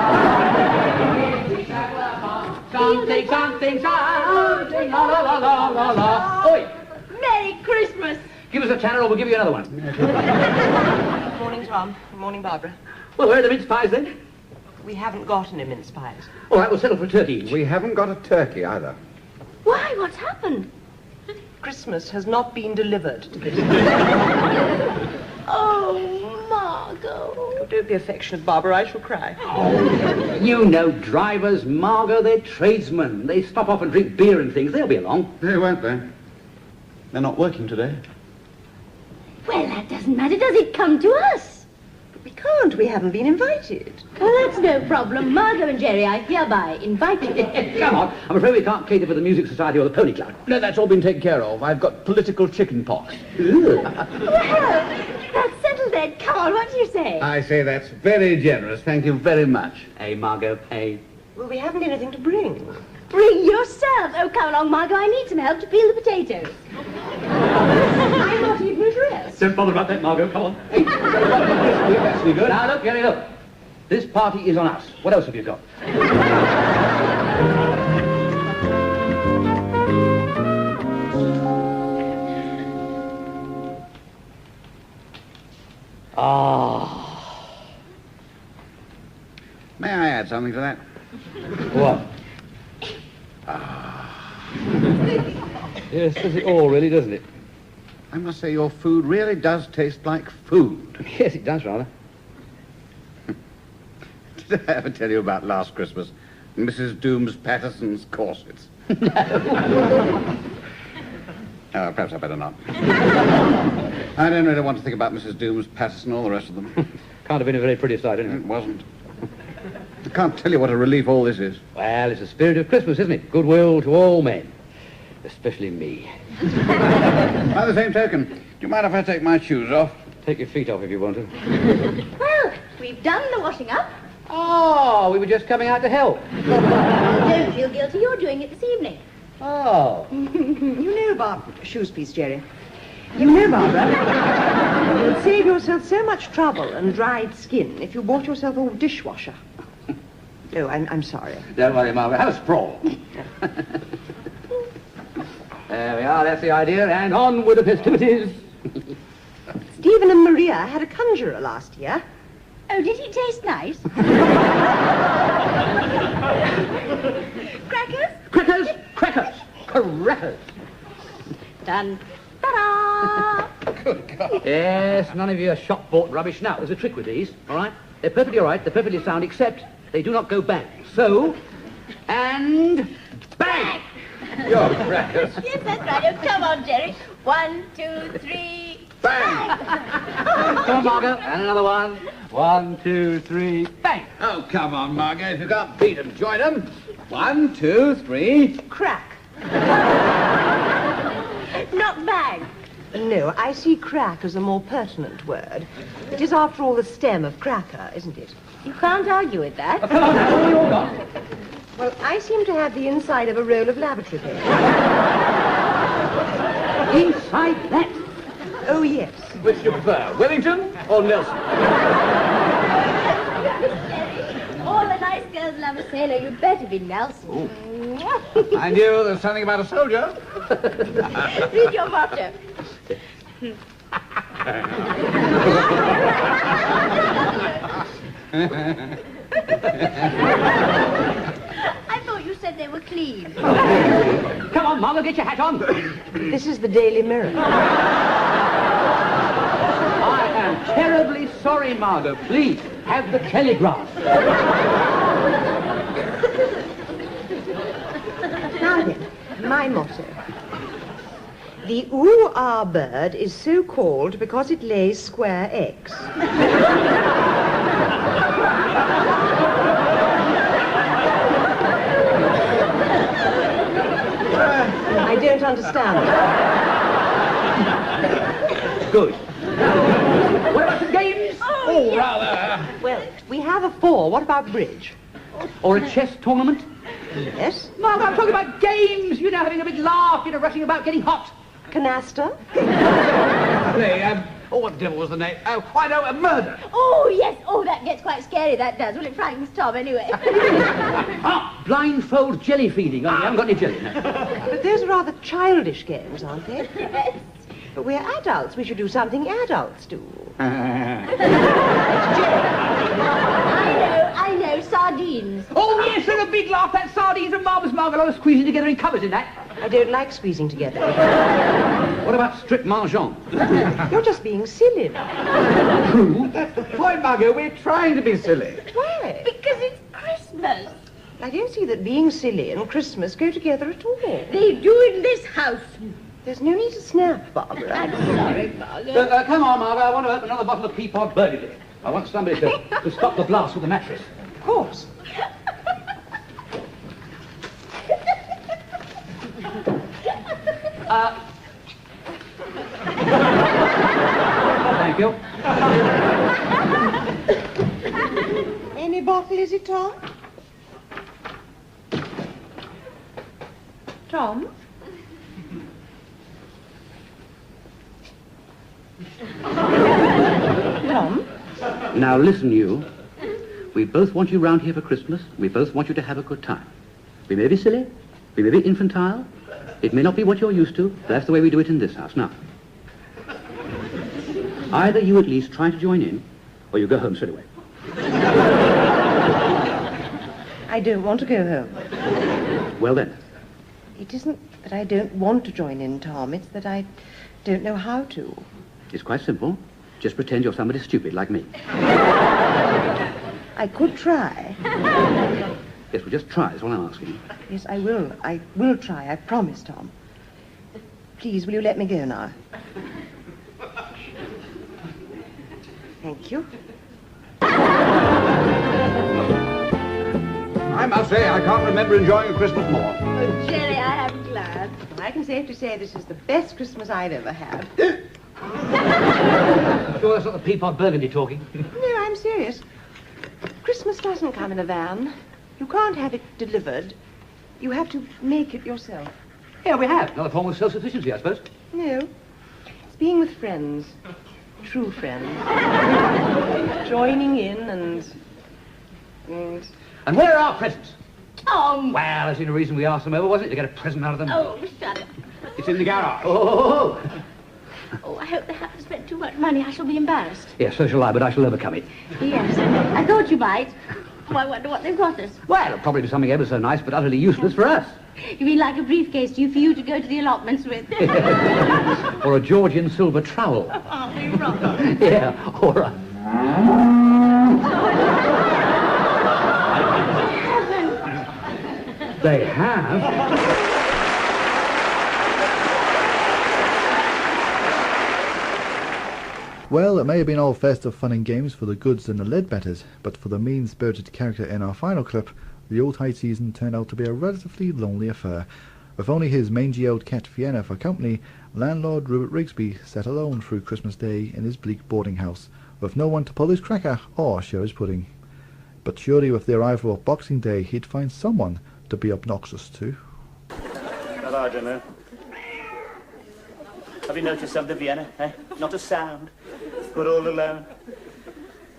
something, something, something, la la la la la la. Oi! Merry Christmas! Give us a tanner or we'll give you another one. Good morning, Tom. Good morning, Barbara. Well, where are the mince pies then? We haven't got any mince pies. All right, we'll settle for a turkey. We haven't got a turkey either. Why? What's happened? Christmas has not been delivered to Pixies. Oh, Margot. Oh, don't be affectionate, Barbara. I shall cry. You know drivers, Margo, they're tradesmen. They stop off and drink beer and things. They'll be along. They won't, they? They're not working today. Well, that doesn't matter, does it? Come to us. We can't. We haven't been invited. Well, that's no problem. Margot and Jerry are hereby invited. Come on. I'm afraid we can't cater for the Music Society or the Pony Club. No, that's all been taken care of. I've got political chicken pox. Well, that's settled then. Come on, what do you say? I say that's very generous. Thank you very much. Hey, Margo, hey. Well, we haven't anything to bring. Bring yourself. Oh, come along, Margot. I need some help to peel the potatoes. I'm not even dressed. Don't bother about that, Margo. Come on. Hey, that's really good. Now, look, Jerry, look. This party is on us. What else have you got? May I add something to that? What? Yes, does it all, really, doesn't it? I must say your food really does taste like food. Yes, it does, rather. Did I ever tell you about last Christmas? Mrs. Doombs Patterson's corsets. Oh, perhaps I better not. I don't really want to think about Mrs. Doombs Patterson or the rest of them. Can't have been a very pretty sight, anyway. It wasn't. I can't tell you what a relief all this is. Well, it's the spirit of Christmas, isn't it? Goodwill to all men. Especially me. By the same token, do you mind if I take my shoes off? Take your feet off if you want to. Well, we've done the washing up. Oh, we were just coming out to help. Don't feel guilty. You're doing it this evening. Oh. You know, Barbara... Shoes, please, Jerry. You know, Barbara, you'd save yourself so much trouble and dried skin if you bought yourself a dishwasher. Oh, I'm sorry. Don't worry, Margaret. Have a sprawl. There we are. That's the idea. And on with the festivities. Stephen and Maria had a conjurer last year. Oh, did he taste nice? Crackers? Crackers! Crackers! Crackers! Done. Ta-da! Good God. Yes, none of your shop-bought rubbish. Now, there's a trick with these, all right? They're perfectly all right. They're perfectly sound, except they do not go bang. So, and bang! Your crackers. Yes, that's right. Oh, come on, Jerry. 1, 2, 3... Bang! Come on, Margo. And another one. 1, 2, 3, bang! Oh, come on, Margo. If you can't beat them, join them. 1, 2, 3... Crack. Not bang. No, I see crack as a more pertinent word. It is, after all, the stem of cracker, isn't it? You can't argue with that. Come on, now. What have you all got? Well, I seem to have the inside of a roll of lavatory paper. Inside that? Oh, yes. Which do you prefer, Wellington or Nelson? All the nice girls love a sailor. You'd better be Nelson. I knew there was something about a soldier. Read your motto. I thought you said they were clean. Come on, Margo, get your hat on. This is the Daily Mirror. I am terribly sorry, Margo. Please, have the Telegraph. Now then, my motto. The ooh-ah bird is so called because it lays square eggs. I don't understand. Good. What about some games? Oh, yes. Rather. Well, we have a 4. What about bridge? Or a chess tournament? Yes. Margo, I'm talking about games. You know, having a big laugh, you know, rushing about, getting hot. Canasta? What the devil was the name? Oh, I know, a murder. Oh, yes. Oh, that gets quite scary, that does. Well, it frightens Tom anyway. Blindfold jelly feeding. Oh, you haven't got any jelly now. But those are rather childish games, aren't they? Yes. But we're adults. We should do something adults do. I know. Sardines. Oh, yes, and a big laugh. That sardines and marbles, Margo. I was squeezing together in covers in that. I don't like squeezing together. What about strict mangeant? You're just being silly. True. That's the point, Margo. We're trying to be silly. Why? Because it's Christmas. I don't see that being silly and Christmas go together at all. They do in this house. There's no need to snap, Barbara. I'm sorry, Margo. Come on, Margo. I want to open another bottle of Peapod Burgundy. I want somebody to stop the blast with the mattress. Of course. Thank you. Any bottle, is it, Tom? Tom? Tom? Now listen, you. We both want you round here for Christmas. We both want you to have a good time. We may be silly. We may be infantile. It may not be what you're used to. That's the way we do it in this house. Now, either you at least try to join in, or you go home straight away. I don't want to go home. Well then. It isn't that I don't want to join in, Tom. It's that I don't know how to. It's quite simple. Just pretend you're somebody stupid like me. I could try. Yes, well, just try. That's all I'm asking. Yes, I will. I will try. I promise, Tom. Please, will you let me go now? Thank you. I must say, I can't remember enjoying a Christmas more. Oh, Jerry, I am glad. I can safely say this is the best Christmas I've ever had. Sure that's not the Peapod Burgundy talking? No, I'm serious. Christmas doesn't come in a van. You can't have it delivered. You have to make it yourself. Yeah, we have. Another form of self-sufficiency, I suppose. No. It's being with friends. True friends. Joining in And where are our presents? Tom! Well, there's been a reason we asked them over, wasn't it? To get a present out of them. Oh, shut up. It's in the garage. Oh. Oh, I hope they haven't spent too much money. I shall be embarrassed. Yes, so shall I, but I shall overcome it. Yes, I thought you might. Oh, I wonder what they've got us. Well, it'll probably be something ever so nice, but utterly useless for us. You mean like a briefcase for you to go to the allotments with? Or a Georgian silver trowel. Aren't we wrong? Yeah, or a... They have? Well, it may have been all festive fun and games for the Goods and the Ledbetters, but for the mean-spirited character in our final clip, the Yuletide season turned out to be a relatively lonely affair. With only his mangy old cat Vienna for company, landlord Rupert Rigsby sat alone through Christmas Day in his bleak boarding house, with no one to pull his cracker or share his pudding. But surely with the arrival of Boxing Day, he'd find someone to be obnoxious to. Well, I don't know. Have you noticed something, Vienna? Eh? Not a sound. We're all alone.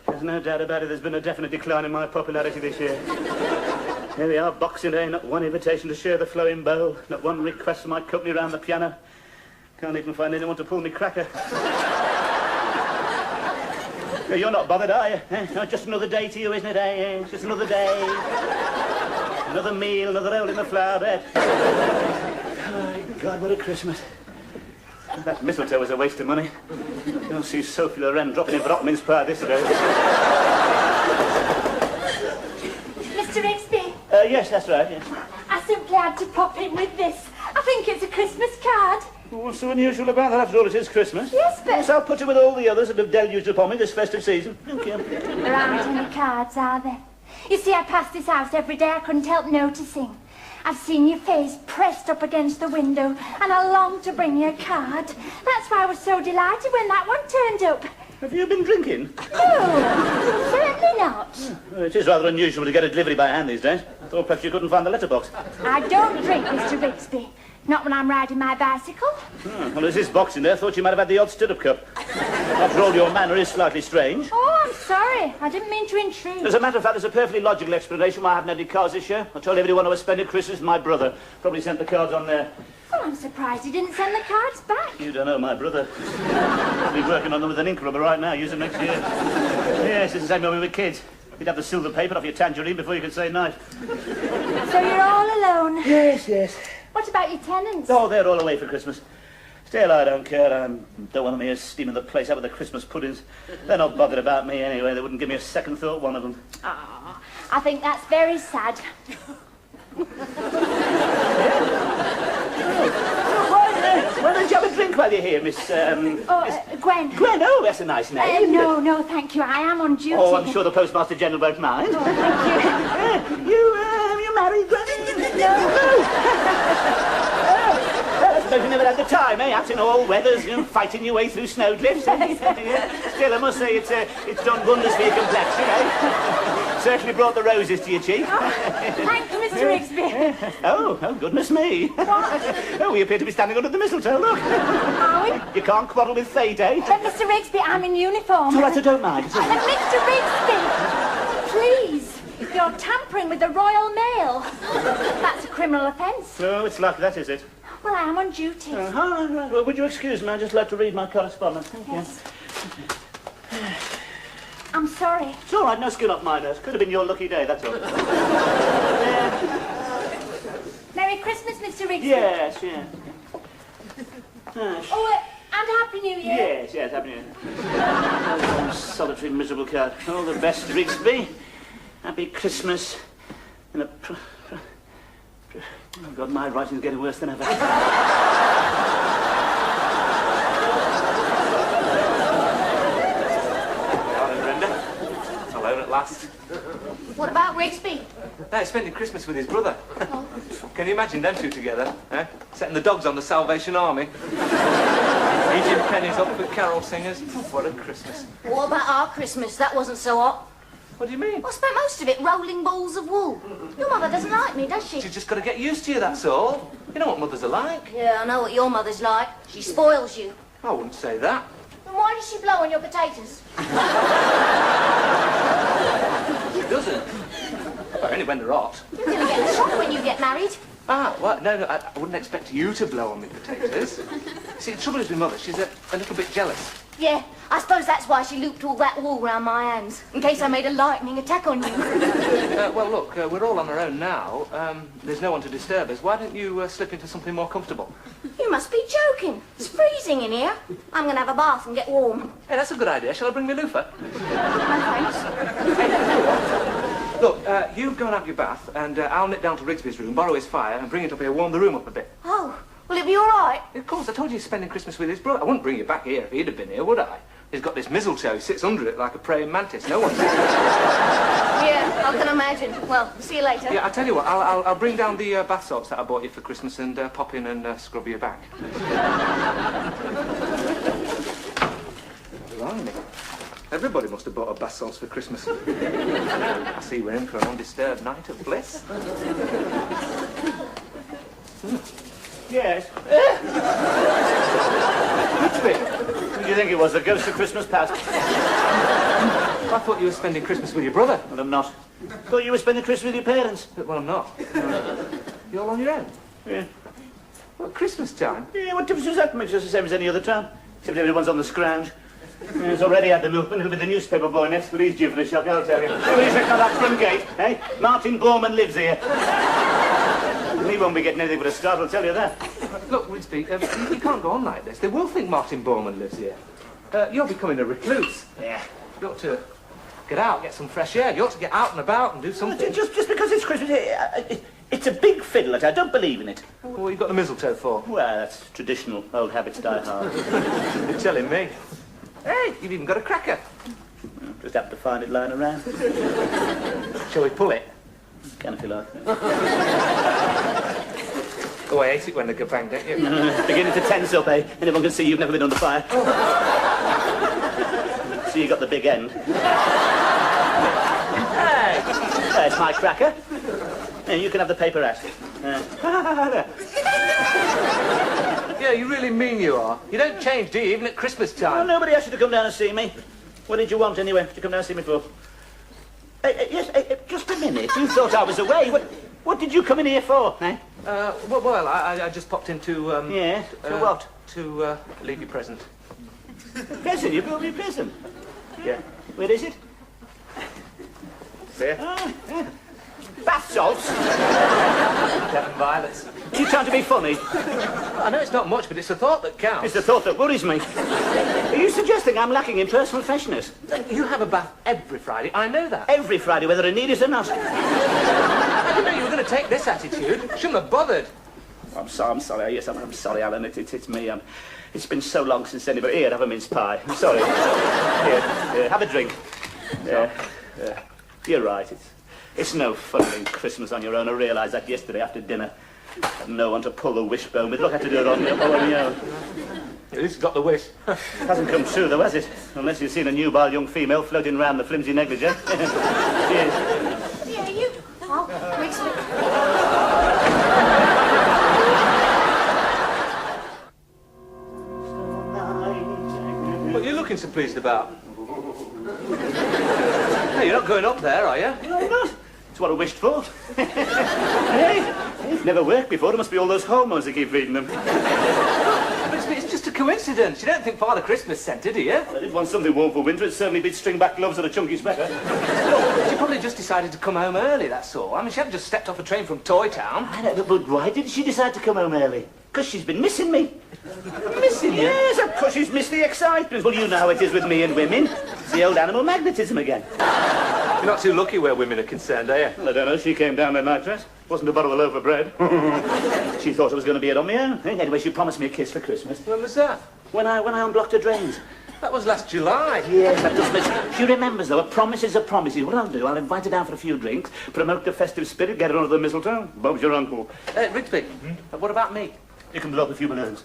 There's no doubt about it, there's been a definite decline in my popularity this year. Here we are, Boxing Day, not one invitation to share the flowing bowl, not one request for my company round the piano. Can't even find anyone to pull me cracker. You're not bothered, are you? Eh? No, just another day to you, isn't it, eh? Just another day. Another meal, another hole in the flower bed. Oh, God, what a Christmas. That mistletoe was a waste of money. You'll see Sophie Loren dropping in for hot mince pie this day. Mr. Rigsby? Yes, that's right, yes. I simply had to pop in with this. I think it's a Christmas card. Well, what's so unusual about that? After all, it is Christmas. Yes, but... So I'll put it with all the others that have deluged upon me this festive season. Thank you. There aren't any cards, are there? You see, I pass this house every day. I couldn't help noticing. I've seen your face pressed up against the window, and I longed to bring you a card. That's why I was so delighted when that one turned up. Have you been drinking? No, certainly not. Well, it is rather unusual to get a delivery by hand these days. I thought perhaps you couldn't find the letterbox. I don't drink, Mr. Rigsby. Not when I'm riding my bicycle. Oh, well, as this Boxing Day, I thought you might have had the odd stirrup cup. After all, your manner is slightly strange. Oh, I'm sorry. I didn't mean to intrude. As a matter of fact, there's a perfectly logical explanation why I haven't had any cards this year. I told everyone I was spending Christmas with my brother. Probably sent the cards on there. Well, I'm surprised he didn't send the cards back. You don't know my brother. Probably working on them with an ink rubber right now. Use them next year. Yes, it's the same when we were kids. You'd have the silver paper off your tangerine before you could say knife. So you're all alone? Yes, yes. What about your tenants? Oh, they're all away for Christmas. Still, I don't care. I don't want them here steaming the place out with the Christmas puddings. They're not bothered about me anyway. They wouldn't give me a second thought, one of them. Ah, I think that's very sad. Why don't you have a drink while you're here, Miss... Gwen. Gwen, oh, that's a nice name. No, thank you. I am on duty. Oh, I'm sure the Postmaster General won't mind. Oh, thank you. You married, Gwen? No. I suppose you never had the time, eh? Out in all weathers, fighting your way through snow drifts. Still, I must say, it's done wonders for your complexion, eh? Certainly brought the roses to your cheek. Thank you, Mr. Rigsby. Oh, goodness me. What? Oh, we appear to be standing under the mistletoe, look. Are we? You can't quarrel with fate, eh? But, Mr. Rigsby, I'm in uniform. It's all right, I don't mind. Mr. Rigsby, please. You're tampering with the Royal Mail. That's a criminal offence. Oh, it's like that, is it? Well, I am on duty. Well, would you excuse me? I'd just like to read my correspondence. Thank you. I'm sorry. It's all right, no skin off my nose. Could have been your lucky day, that's all. Merry Christmas, Mr. Rigsby. Yes, yeah. Oh, and Happy New Year. Yes, Happy New Year. Oh, solitary, miserable card. All the best, Rigsby. Happy Christmas. And a... Oh, God, my writing's getting worse than ever. Alone at last. What about Rigsby? No, he's spending Christmas with his brother. Can you imagine them two together, eh? Setting the dogs on the Salvation Army. Eating pennies up with carol singers. What a Christmas. What about our Christmas? That wasn't so hot. What do you mean? I spent most of it rolling balls of wool. Your mother doesn't like me, does she? She's just got to get used to you, that's all. You know what mothers are like. Yeah, I know what your mother's like. She spoils you. I wouldn't say that. Then why does she blow on your potatoes? She doesn't. Well, only when they're hot. You're going to get in trouble when you get married. Ah, well, no, I wouldn't expect you to blow on me potatoes. See, the trouble is with Mother, she's a little bit jealous. Yeah, I suppose that's why she looped all that wool round my hands, in case I made a lightning attack on you. Well, look, we're all on our own now. There's no one to disturb us. Why don't you slip into something more comfortable? You must be joking. It's freezing in here. I'm going to have a bath and get warm. Hey, that's a good idea. Shall I bring my loofah? No, thanks. Look, you go and have your bath, and I'll nip down to Rigsby's room, borrow his fire, and bring it up here, warm the room up a bit. Oh, will it be all right? Of course, I told you he's spending Christmas with his brother. I wouldn't bring you back here if he'd have been here, would I? He's got this mistletoe, he sits under it like a praying mantis. No one sees it. Yeah, I can imagine. Well, see you later. Yeah, I tell you what, I'll bring down the bath salts that I bought you for Christmas and pop in and scrub your back. Blimey. Everybody must have bought a bath salts for Christmas. I see we're in for an undisturbed night of bliss. Yes. Which bit? Who do you think it was? The ghost of Christmas past? I thought you were spending Christmas with your brother. Well, I'm not. Thought you were spending Christmas with your parents. Well, I'm not. You're all on your own? Yeah. What, Christmas time? Yeah, what difference does that make? It's just the same as any other time. Except everyone's on the scrounge. He's already had the movement. He'll be the newspaper boy next, but he's due for the shock, I'll tell you. He's at that front gate, eh? Martin Bormann lives here. He won't be getting anything but a start, I'll tell you that. Look, Rigsby, you can't go on like this. They will think Martin Bormann lives here. You're becoming a recluse. Yeah. You ought to get out, get some fresh air. You ought to get out and about and do something. Just because it's Christmas, it's a big fiddle, I don't believe in it. What have you got the mistletoe for? Well, that's traditional. Old habits die hard. You're telling me. Hey, you've even got a cracker. Just happened to find it lying around. Shall we pull it? Can if you like. Oh, I hate it when they go bang, don't you? Beginning to tense up, eh? Anyone can see you've never been under fire. So you got the big end. Hey, there's my cracker. And you can have the paper hat. Yeah, you really mean you are. You don't change, do you, even at Christmas time? Well, nobody asked you to come down and see me. What did you want, anyway, to come down and see me for? Yes, just a minute. You thought I was away. What did you come in here for, eh? Well, I just popped in to... Yeah? To what? To leave your present. Present? You brought me a present? Yeah. Where is it? There. Oh, yeah. bath salts? Devon violets. Are you trying to be funny? I know it's not much, but it's the thought that counts. It's the thought that worries me. Are you suggesting I'm lacking in personal freshness? You have a bath every Friday, I know that. Every Friday, whether I need it or not. I didn't know you were going to take this attitude. Shouldn't have bothered. I'm sorry. Yes, I'm sorry, Alan. It's me. It's been so long since anybody... Here, have a mince pie. I'm sorry. Here, have a drink. You're right. It's no fun having Christmas on your own. I realised that yesterday after dinner. Had no one to pull the wishbone with. Look, I had to do it on my own. At least got the wish. Hasn't come true, though, has it? Unless you've seen a nubile young female floating round the flimsy negligee. Cheers. Yeah, you... Oh, Rigsby. What are you looking so pleased about? No, you're not going up there, are you? No, I'm not. It's what I wished for. Hey, it's never worked before. There must be all those hormones that keep feeding them. But it's just a coincidence. You don't think Father Christmas sent it, do you? I did want something warm for winter. It'd certainly be string-back gloves and a chunky sweater. She probably just decided to come home early, that's all. I mean, she hadn't just stepped off a train from Toy Town. I know, but why did she decide to come home early? Because she's been missing me. Missing you? Yes, of course she's missed the excitement. Well, you know how it is with me and women. It's the old animal magnetism again. You're not too lucky where women are concerned, are you? Well, I don't know. She came down in night dress. Wasn't a bottle of loaf of bread. She thought I was going to be it on my own. Anyway, she promised me a kiss for Christmas. When was that? When I unblocked her drains. That was last July. Yes, that does make... She remembers, though. A promise is a promise. What I'll do, I'll invite her down for a few drinks, promote the festive spirit, get her under the mistletoe. Bob's your uncle. Rigsby, what about me? You can blow up a few balloons.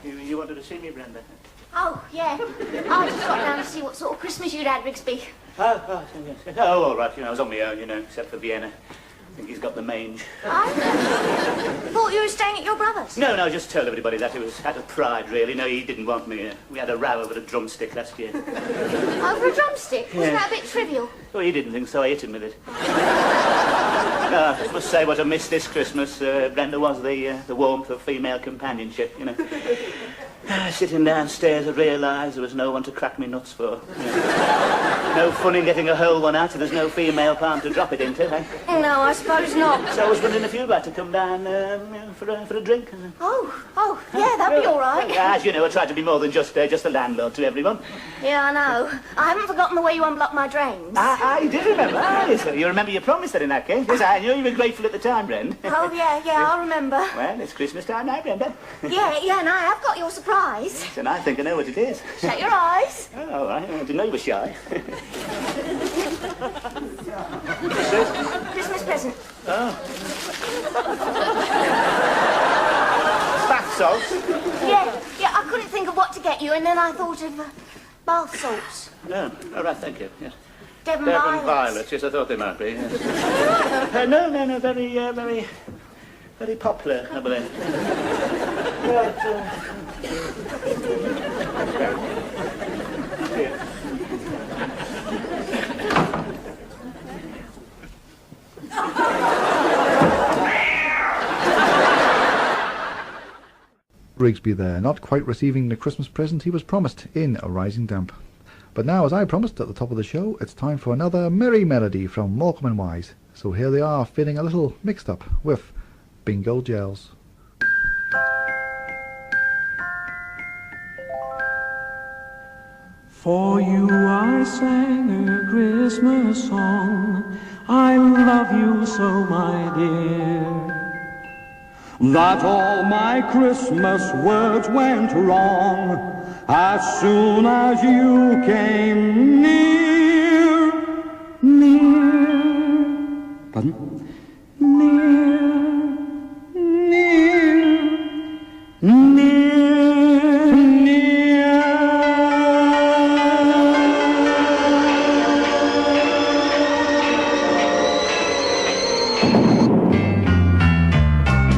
You wanted to see me, Brenda? Oh, yeah. I just got down to see what sort of Christmas you'd had, Rigsby. Oh, all right. I was on my own, except for Vienna. I think he's got the mange. I thought you were staying at your brother's. No, just tell everybody that. It was out of pride, really. No, he didn't want me. We had a row over a drumstick last year. Over a drumstick? Wasn't that a bit trivial? Well, he didn't think so. I hit him with it. I must say what I missed this Christmas, Brenda, was the warmth of female companionship, Sitting downstairs, I realised there was no one to crack me nuts for. No fun in getting a whole one out if there's no female palm to drop it into, eh? No, I suppose not. So I was wondering if you'd like to come down for a drink. Oh, yeah, that'd be all right. As you know, I try to be more than just a landlord to everyone. Yeah, I know. I haven't forgotten the way you unblocked my drains. I do remember. So you remember your promise then in that case? Yes, I knew you were grateful at the time, Bren. Oh, yeah, I'll remember. Well, it's Christmas time now, Brenda. Yeah, and I have got your surprise. Yes, and I think I know what it is. Shut your eyes. Oh, all right. I didn't know you were shy. Christmas present. Oh. Bath salts? Yeah, I couldn't think of what to get you, and then I thought of bath salts. No, all right, thank you. Yes. Devon violets. Yes, I thought they might be. Yes. No, very popular, I believe. Rigsby there, not quite receiving the Christmas present he was promised in A Rising Damp. But now, as I promised at the top of the show, it's time for another merry melody from Morecambe and Wise. So here they are, feeling a little mixed up with Bingo Gels. For you I sang a Christmas song, I love you so, my dear, that all my Christmas words went wrong as soon as you came near. Pardon?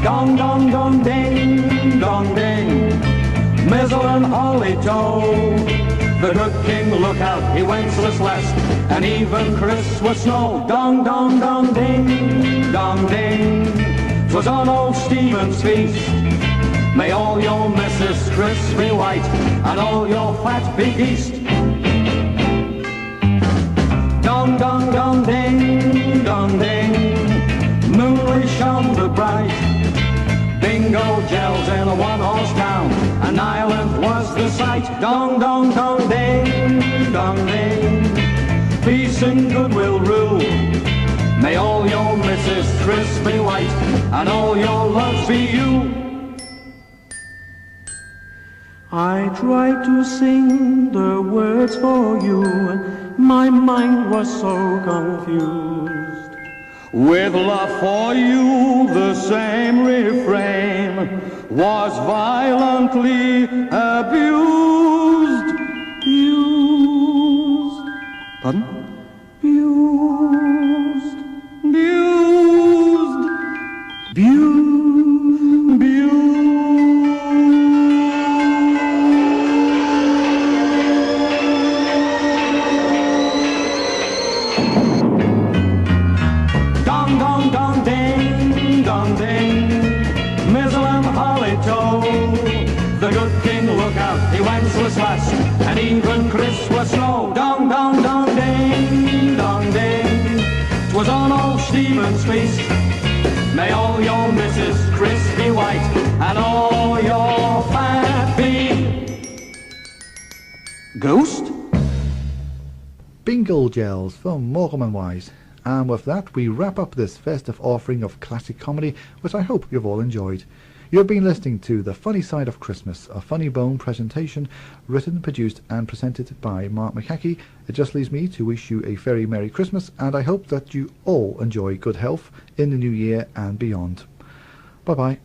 Dong, dong, dong, ding, dong, ding, Mizzle and Holly Toe. The good king, look out, he winceless lest, and even Christmas snow. Dong, dong, dong, ding, dong, ding, 'twas on old Stephen's feast. May all your misses crisp be white, and all your fat be geased. Dong, dong, dong, ding, dong, ding. Moonlight shone the bright. Bingo gels in a one-horse town. An island was the sight. Dong, dong, dong, ding, dong, ding. Peace and goodwill rule. May all your misses crispy white, and all your loves be you. I tried to sing the words for you, my mind was so confused. With love for you, the same refrain was violently abused. Abused. Pardon? Abused. Abused. Abused. Abused. And even Chris was slow. Dong, dong, dong, ding, dong, ding. 'Twas on old Stephen's feast. May all your misses crispy white, and all your fat be ghost. Bingo Gels from Morecambe and Wise. And with that, we wrap up this festive offering of classic comedy, which I hope you've all enjoyed. You've been listening to The Funny Side of Christmas, a Funny Bone presentation, written, produced and presented by Mark McCaighey. It just leaves me to wish you a very Merry Christmas, and I hope that you all enjoy good health in the new year and beyond. Bye-bye.